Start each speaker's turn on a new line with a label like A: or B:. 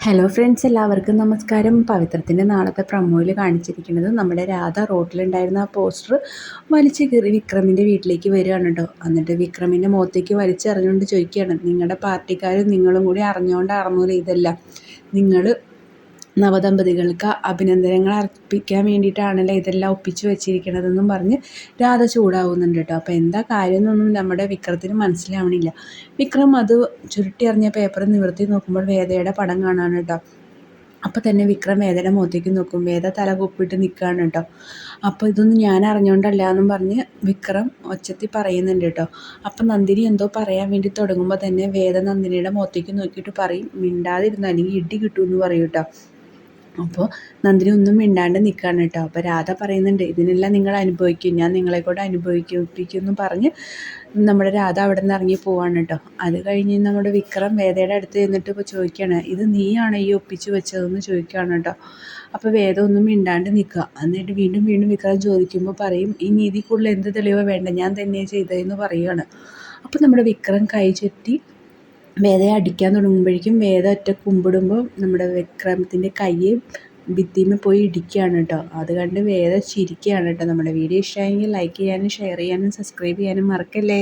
A: Hello friends, എല്ലാവർക്കും നമസ്കാരം. പവിത്രത്തിൻ്റെ നാളത്തെ പ്രൊമോയിൽ കാണിച്ചിരിക്കുന്നത് നമ്മുടെ രാധ റോട്ടിലുണ്ടായിരുന്ന ആ പോസ്റ്റർ വലിച്ചു കീറി വിക്രമിൻ്റെ വീട്ടിലേക്ക് വരികയാണ് കേട്ടോ. എന്നിട്ട് വിക്രമിൻ്റെ മുഖത്തേക്ക് വലിച്ചെറിഞ്ഞുകൊണ്ട് ചോദിക്കുകയാണ്, നിങ്ങളുടെ പാർട്ടിക്കാരും നിങ്ങളും കൂടി അറിഞ്ഞുകൊണ്ടായിരുന്നില്ല ഇതെല്ലാം. നിങ്ങൾ നവദമ്പതികൾക്ക് അഭിനന്ദനങ്ങൾ അർപ്പിക്കാൻ വേണ്ടിയിട്ടാണല്ലോ ഇതെല്ലാം ഒപ്പിച്ച് വെച്ചിരിക്കണതെന്നും പറഞ്ഞ് രാധ ചൂടാവുന്നുണ്ട് കേട്ടോ. അപ്പോൾ എന്താ കാര്യമെന്നൊന്നും നമ്മുടെ വിക്രത്തിന് മനസ്സിലാവണില്ല. വിക്രം അത് ചുരുട്ടിയറിഞ്ഞ പേപ്പർ നിവർത്തി നോക്കുമ്പോൾ വേദയുടെ പടം കാണാണ് കേട്ടോ. അപ്പോൾ തന്നെ വിക്രം വേദയുടെ മുഖത്തേക്ക് നോക്കും. വേദ തല കുപ്പിട്ട് നിൽക്കുകയാണ് കേട്ടോ. അപ്പോൾ ഇതൊന്നും ഞാൻ അറിഞ്ഞുകൊണ്ടല്ല എന്നും പറഞ്ഞ് വിക്രം ഒച്ചത്തിൽ പറയുന്നുണ്ട് കേട്ടോ. അപ്പം നന്ദിനി എന്തോ പറയാൻ വേണ്ടി തുടങ്ങുമ്പോൾ തന്നെ വേദ നന്ദിനിയുടെ മുഖത്തേക്ക് നോക്കിയിട്ട് പറയും, മിണ്ടാതിരുന്നു അല്ലെങ്കിൽ ഇടി കിട്ടുമെന്ന് പറയും കേട്ടോ. അപ്പോൾ നന്ദിനി ഒന്നും മിണ്ടാണ്ട് നിൽക്കുകയാണ് കേട്ടോ. അപ്പോൾ രാധ പറയുന്നുണ്ട്, ഇതിനെല്ലാം നിങ്ങൾ അനുഭവിക്കും, ഞാൻ നിങ്ങളെക്കൂടെ അനുഭവിപ്പിക്കുമെന്ന് പറഞ്ഞ് നമ്മുടെ രാധ അവിടെ നിന്ന് ഇറങ്ങി പോവാണ് കേട്ടോ. അത് കഴിഞ്ഞ് നമ്മുടെ വിക്രം വേദയുടെ അടുത്ത് ചെന്നിട്ട് ഇപ്പോൾ ചോദിക്കുകയാണ്, ഇത് നീയാണോ ഈ ഒപ്പിച്ച് വെച്ചതെന്ന് ചോദിക്കുകയാണ് കേട്ടോ. അപ്പോൾ വേദ ഒന്നും മിണ്ടാണ്ട് നിൽക്കുക. എന്നിട്ട് വീണ്ടും വീണ്ടും വിക്രം ചോദിക്കുമ്പോൾ പറയും, ഈ നീതിക്കുള്ളിൽ എന്ത് തെളിവ് വേണ്ട, ഞാൻ തന്നെ ചെയ്തതെന്ന് പറയുകയാണ്. അപ്പോൾ നമ്മുടെ വിക്രം കൈ ചുറ്റി വേദയെ അടിക്കാൻ തുടങ്ങുമ്പോഴേക്കും വേദ ഒറ്റ കുമ്പിടുമ്പോൾ നമ്മുടെ വിക്രമത്തിൻ്റെ കൈ ഭിത്തിയിൽ പോയി ഇടിക്കുകയാണ് കേട്ടോ. അത് കണ്ട് വേദ ചിരിക്കുകയാണ് കേട്ടോ. നമ്മുടെ വീഡിയോ ഇഷ്ടമായെങ്കിൽ ലൈക്ക് ചെയ്യാനും ഷെയർ ചെയ്യാനും സബ്സ്ക്രൈബ് ചെയ്യാനും മറക്കല്ലേ.